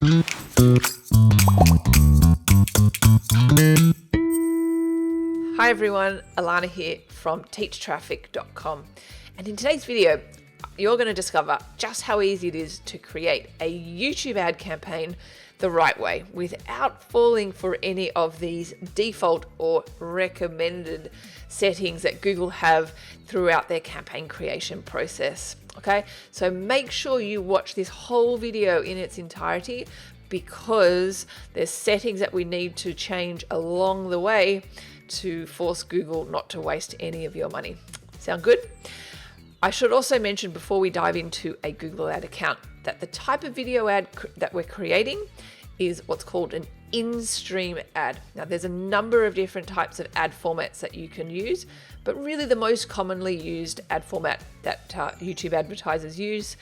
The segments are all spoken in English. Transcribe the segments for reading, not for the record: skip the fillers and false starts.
Hi everyone, Ilana here from teachtraffic.com, and in today's video you're going to discover just how easy it is to create a YouTube ad campaign the right way without falling for any of these default or recommended settings that Google have throughout their campaign creation process. Okay, so make sure you watch this whole video in its entirety, because there's settings that we need to change along the way to force Google not to waste any of your money. Sound good? I should also mention before we dive into a Google ad account that the type of video ad that we're creating is what's called an in-stream ad. Now there's a number of different types of ad formats that you can use, but really the most commonly used ad format that YouTube advertisers use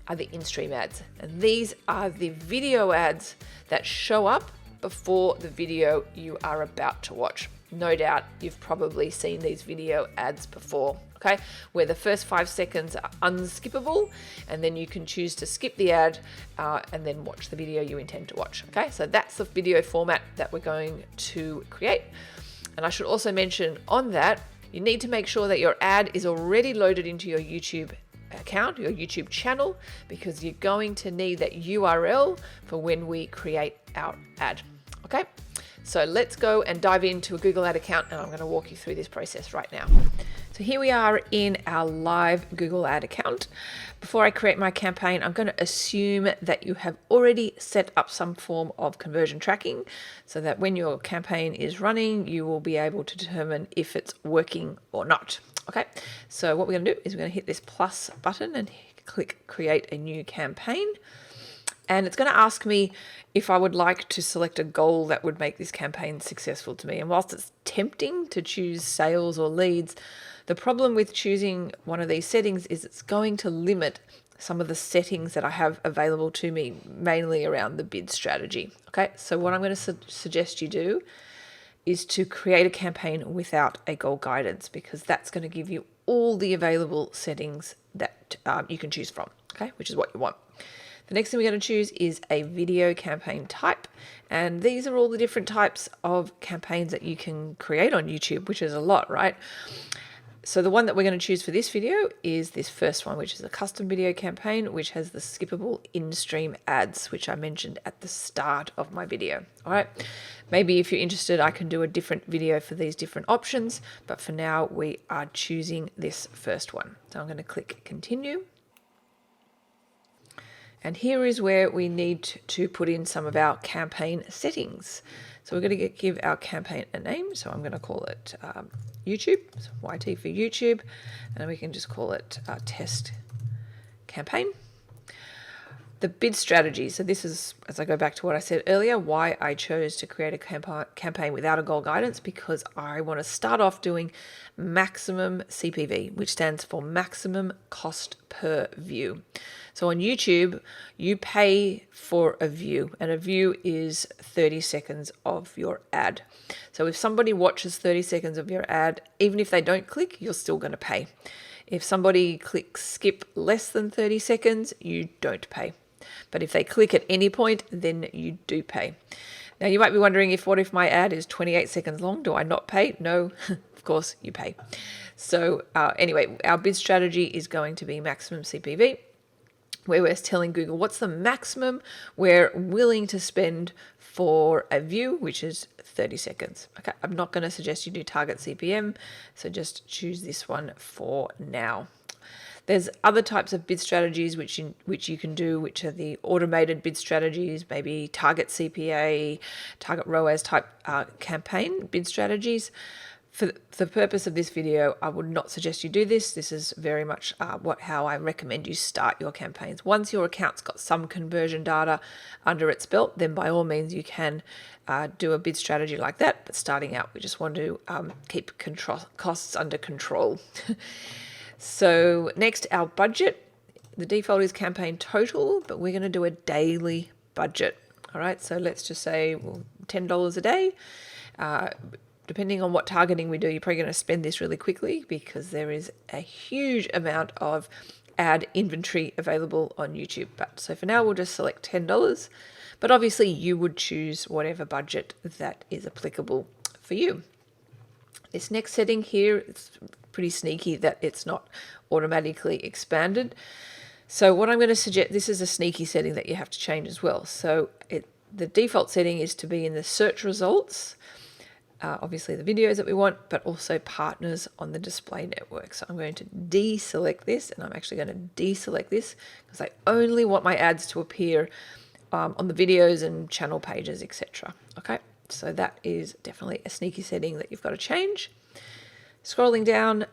are the in-stream ads. And these are the video ads that show up before the video you are about to watch. No doubt you've probably seen these video ads before, okay? Where the first 5 seconds are unskippable, and then you can choose to skip the ad and then watch the video you intend to watch, okay? So that's the video format that we're going to create. And I should also mention on that, you need to make sure that your ad is already loaded into your YouTube account, your YouTube channel, because you're going to need that URL for when we create our ad, okay? So let's go and dive into a Google ad account, and I'm going to walk you through this process right now. So here we are in our live Google ad account. Before I create my campaign, I'm going to assume that you have already set up some form of conversion tracking so that when your campaign is running, you will be able to determine if it's working or not. Okay, so what we're going to do is we're going to hit this plus button and click create a new campaign. And it's going to ask me if I would like to select a goal that would make this campaign successful to me. And whilst it's tempting to choose sales or leads, the problem with choosing one of these settings is it's going to limit some of the settings that I have available to me, mainly around the bid strategy. Okay, so what I'm going to suggest you do is to create a campaign without a goal guidance, because that's going to give you all the available settings that you can choose from, okay, which is what you want. The next thing we're going to choose is a video campaign type. And these are all the different types of campaigns that you can create on YouTube, which is a lot, right? So the one that we're going to choose for this video is this first one, which is a custom video campaign, which has the skippable in-stream ads, which I mentioned at the start of my video. All right. Maybe if you're interested, I can do a different video for these different options, but for now we are choosing this first one. So I'm going to click continue. And here is where we need to put in some of our campaign settings. So we're going to give our campaign a name. So I'm going to call it YouTube, so YT for YouTube, and we can just call it test campaign. The bid strategy. So this is, as I go back to what I said earlier, why I chose to create a campaign without a goal guidance, because I want to start off doing maximum CPV, which stands for maximum cost per view. So on YouTube, you pay for a view, and a view is 30 seconds of your ad. So if somebody watches 30 seconds of your ad, even if they don't click, you're still going to pay. If somebody clicks skip less than 30 seconds, you don't pay. But if they click at any point, then you do pay. Now you might be wondering, what if my ad is 28 seconds long? Do I not pay? No, of course you pay. So anyway, our bid strategy is going to be maximum CPV, where we're telling Google what's the maximum we're willing to spend for a view, which is 30 seconds. Okay, I'm not going to suggest you do target CPM, so just choose this one for now. There's other types of bid strategies which you can do, which are the automated bid strategies, maybe target CPA, target ROAS type campaign bid strategies. For the purpose of this video, I would not suggest you do this. This is very much how I recommend you start your campaigns. Once your account's got some conversion data under its belt, then by all means you can do a bid strategy like that. But starting out, we just want to keep costs under control. So next, our budget. The default is campaign total, but we're going to do a daily budget. All right, so let's just say $10 a day. Depending on what targeting we do, you're probably going to spend this really quickly because there is a huge amount of ad inventory available on YouTube. But so for now, we'll just select $10. But obviously you would choose whatever budget that is applicable for you. This next setting here, it's pretty sneaky that it's not automatically expanded. So what I'm going to suggest, this is a sneaky setting that you have to change as well. So the default setting is to be in the search results, obviously the videos that we want, but also partners on the display network. So I'm going to deselect this, and I'm actually going to deselect this because I only want my ads to appear on the videos and channel pages, etc. Okay, so that is definitely a sneaky setting that you've got to change. Scrolling down,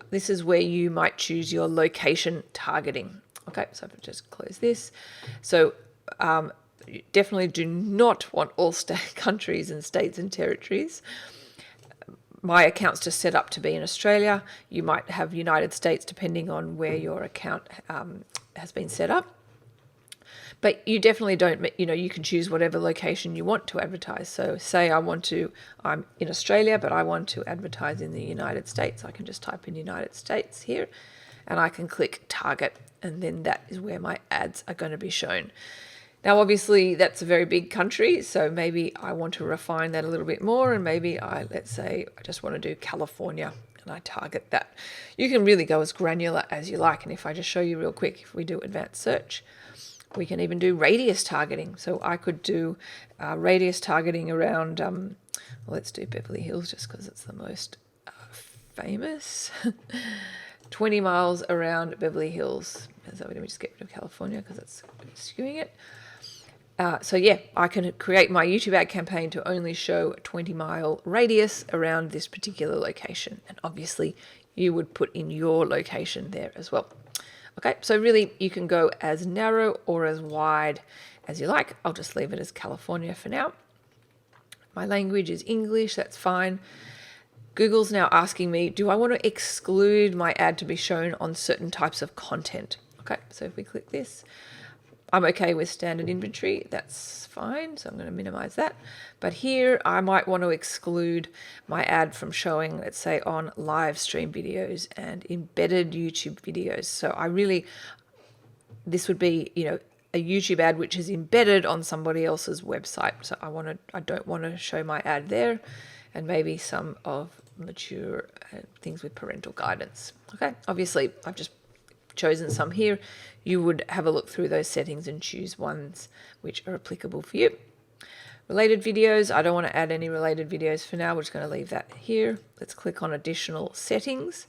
this is where you might choose your location targeting. Okay, so if I just close this. So you definitely do not want all countries and states and territories. My account's just set up to be in Australia. You might have United States depending on where your account has been set up. But you definitely don't, you can choose whatever location you want to advertise. So say I'm in Australia, but I want to advertise in the United States. I can just type in United States here and I can click target, and then that is where my ads are going to be shown. Now, obviously that's a very big country, so maybe I want to refine that a little bit more, and maybe let's say I just want to do California and I target that. You can really go as granular as you like. And if I just show you real quick, if we do advanced search, we can even do radius targeting. So I could do radius targeting around, let's do Beverly Hills just because it's the most famous. 20 miles around Beverly Hills. So let me just get rid of California because it's skewing it. So yeah, I can create my YouTube ad campaign to only show a 20-mile radius around this particular location. And obviously you would put in your location there as well. Okay, so really you can go as narrow or as wide as you like. I'll just leave it as California for now. My language is English, that's fine. Google's now asking me, do I want to exclude my ad to be shown on certain types of content? Okay, so if we click this, I'm okay with standard inventory, that's fine, so I'm going to minimize that. But here I might want to exclude my ad from showing, let's say, on live stream videos and embedded YouTube videos. So this would be, a YouTube ad which is embedded on somebody else's website. So I don't want to show my ad there, and maybe some of mature things with parental guidance. Okay, obviously I've just chosen some here. You would have a look through those settings and choose ones which are applicable for you. Related videos, I don't want to add any related videos for now. We're just going to leave that here. Let's click on additional settings.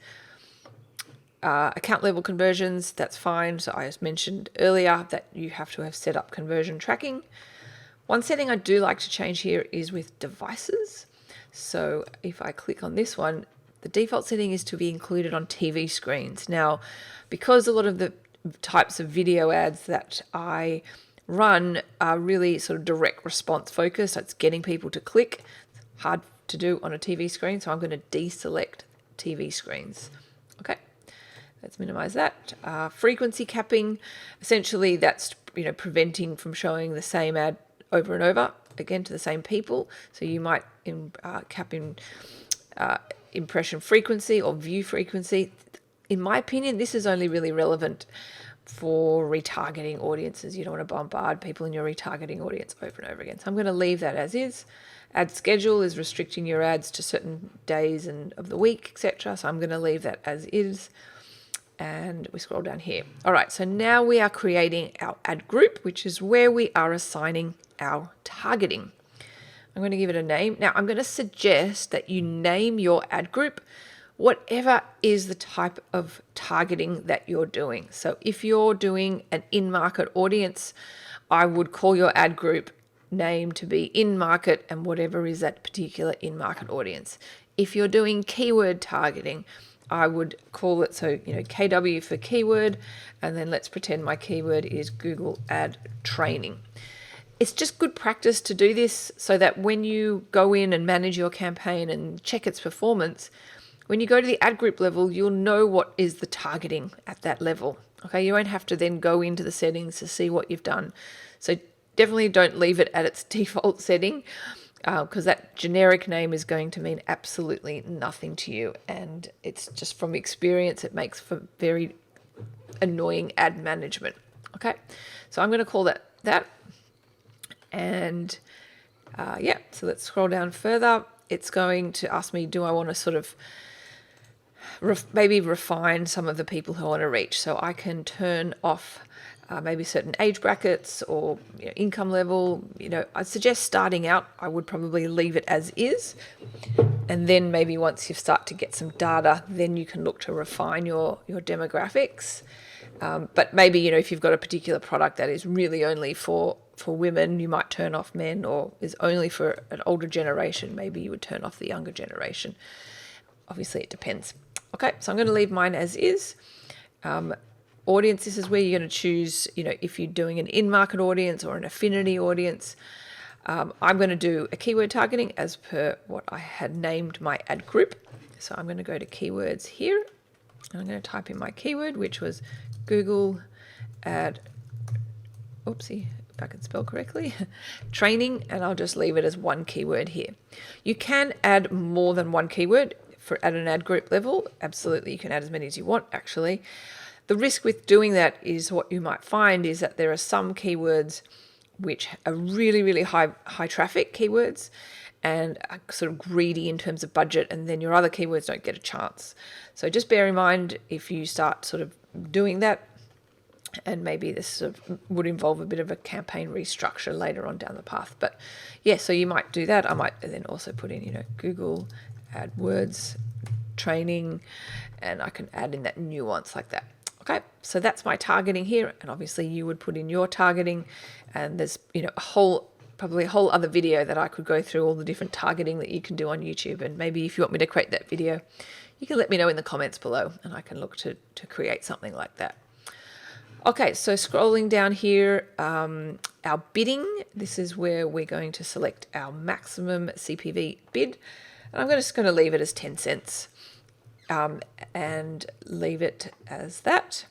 Account level conversions, that's fine. So I just mentioned earlier that you have to have set up conversion tracking. One setting I do like to change here is with devices. So if I click on this one, the default setting is to be included on TV screens. Now, because a lot of the types of video ads that I run are really sort of direct response focused, it's getting people to click. It's hard to do on a TV screen, so I'm going to deselect TV screens. Okay, let's minimize that. Frequency capping, essentially that's preventing from showing the same ad over and over again to the same people. So you might cap in impression frequency or view frequency. In my opinion, this is only really relevant for retargeting audiences. You don't want to bombard people in your retargeting audience over and over again. So I'm going to leave that as is. Ad schedule is restricting your ads to certain days of the week, etc. So I'm going to leave that as is. And we scroll down here. All right, so now we are creating our ad group, which is where we are assigning our targeting. I'm going to give it a name. Now, I'm going to suggest that you name your ad group whatever is the type of targeting that you're doing. So if you're doing an in-market audience, I would call your ad group name to be in-market and whatever is that particular in-market audience. If you're doing keyword targeting, I would call it, KW for keyword, and then let's pretend my keyword is Google ad training. It's just good practice to do this so that when you go in and manage your campaign and check its performance, when you go to the ad group level, you'll know what is the targeting at that level. Okay, you won't have to then go into the settings to see what you've done. So definitely don't leave it at its default setting, because that generic name is going to mean absolutely nothing to you. And it's just from experience, it makes for very annoying ad management. Okay, so I'm going to call that. And yeah, so let's scroll down further. It's going to ask me, do I want to sort of maybe refine some of the people who I want to reach? So I can turn off maybe certain age brackets or income level. I suggest starting out, I would probably leave it as is. And then maybe once you start to get some data, then you can look to refine your demographics. But maybe, if you've got a particular product that is really only for women, you might turn off men, or is only for an older generation, maybe you would turn off the younger generation. Obviously, it depends. Okay, so I'm going to leave mine as is. Audience, this is where you're going to choose, if you're doing an in-market audience or an affinity audience. I'm going to do a keyword targeting as per what I had named my ad group. So I'm going to go to keywords here, and I'm going to type in my keyword, which was Google ad, oopsie, if I can spell correctly, training, and I'll just leave it as one keyword here. You can add more than one keyword at an ad group level. Absolutely, you can add as many as you want, actually. The risk with doing that is what you might find is that there are some keywords which are really, really high traffic keywords and are sort of greedy in terms of budget, and then your other keywords don't get a chance. So just bear in mind if you start sort of doing that, and maybe this sort of would involve a bit of a campaign restructure later on down the path. But yeah, so you might do that. I might then also put in, Google AdWords training, and I can add in that nuance like that. Okay, so that's my targeting here, and obviously you would put in your targeting, and there's probably a whole other video that I could go through all the different targeting that you can do on YouTube, and maybe if you want me to create that video, you can let me know in the comments below, and I can look to create something like that. Okay, so scrolling down here, our bidding, this is where we're going to select our maximum CPV bid, and I'm just going to leave it as 10 cents. And leave it as that.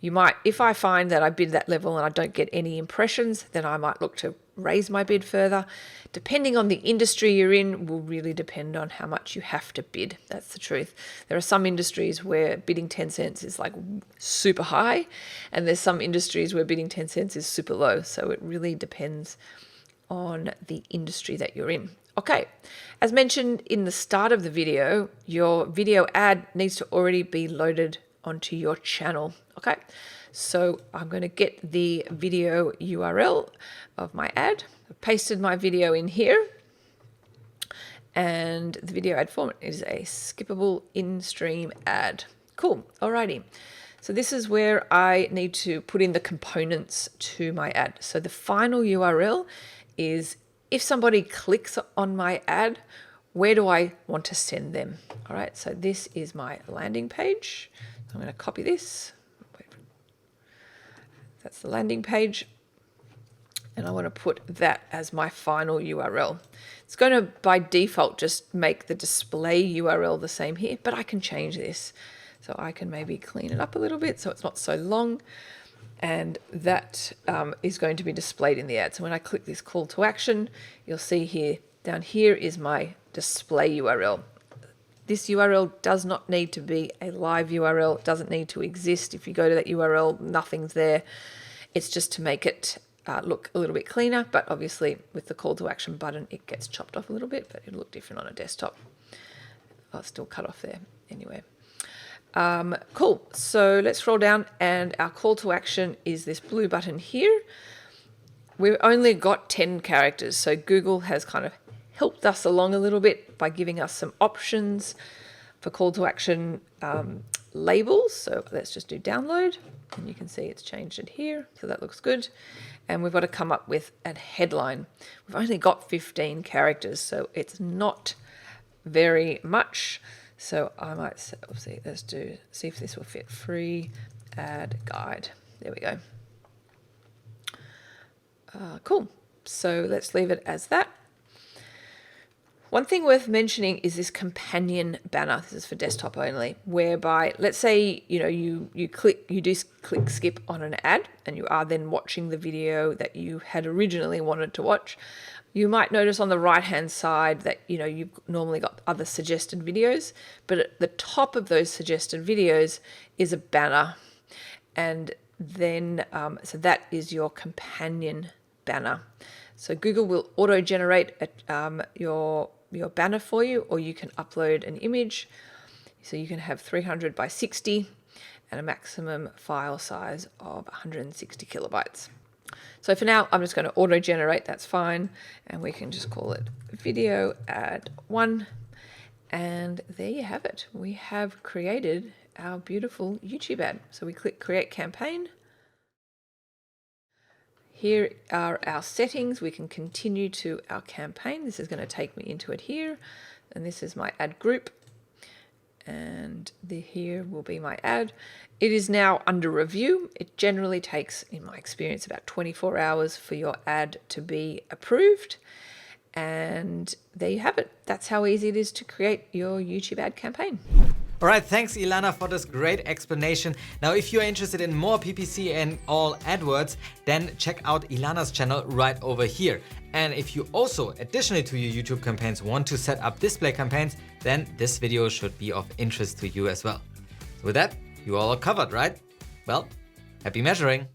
You might, if I find that I bid that level and I don't get any impressions, then I might look to raise my bid further. Depending on the industry you're in will really depend on how much you have to bid. That's the truth. There are some industries where bidding 10 cents is like super high, and there's some industries where bidding 10 cents is super low. So it really depends on the industry that you're in. Okay, as mentioned in the start of the video, your video ad needs to already be loaded onto your channel. Okay, so I'm going to get the video URL of my ad. I've pasted my video in here, and the video ad format is a skippable in-stream ad. Cool, alrighty. So this is where I need to put in the components to my ad. So the final URL is, if somebody clicks on my ad, where do I want to send them? All right, so this is my landing page. I'm going to copy this. That's the landing page. And I want to put that as my final URL. It's going to, by default, just make the display URL the same here, but I can change this. So I can maybe clean it up a little bit so it's not so long. And that is going to be displayed in the ad. So when I click this call to action, you'll see here, down here is my display URL. This URL does not need to be a live URL. It doesn't need to exist. If you go to that URL, nothing's there. It's just to make it look a little bit cleaner, but obviously with the call to action button, it gets chopped off a little bit, but it'll look different on a desktop. Oh, it's still cut off there anyway. Cool, so let's scroll down, and our call to action is this blue button here. We've only got 10 characters, so Google has kind of helped us along a little bit by giving us some options for call to action labels. So let's just do download, and you can see it's changed it here, so that looks good. And we've got to come up with a headline. We've only got 15 characters, so it's not very much. So I might see, let's see if this will fit. Free ad guide. There we go. Cool. So let's leave it as that. One thing worth mentioning is this companion banner. This is for desktop only, whereby let's say you do click skip on an ad, and you are then watching the video that you had originally wanted to watch. You might notice on the right-hand side that, you've normally got other suggested videos, but at the top of those suggested videos is a banner. And then, so that is your companion banner. So Google will auto-generate your banner for you, or you can upload an image. So you can have 300 by 60 and a maximum file size of 160 kilobytes. So for now, I'm just going to auto-generate, that's fine. And we can just call it Video Ad 1. And there you have it. We have created our beautiful YouTube ad. So we click Create Campaign. Here are our settings. We can continue to our campaign. This is going to take me into it here. And this is my ad group. And here will be my ad. It is now under review. It generally takes, in my experience, about 24 hours for your ad to be approved. And there you have it. That's how easy it is to create your YouTube ad campaign. All right, thanks Ilana for this great explanation. Now, if you're interested in more PPC and all AdWords, then check out Ilana's channel right over here. And if you also, additionally to your YouTube campaigns, want to set up display campaigns, then this video should be of interest to you as well. So with that, you all are covered, right? Well, happy measuring.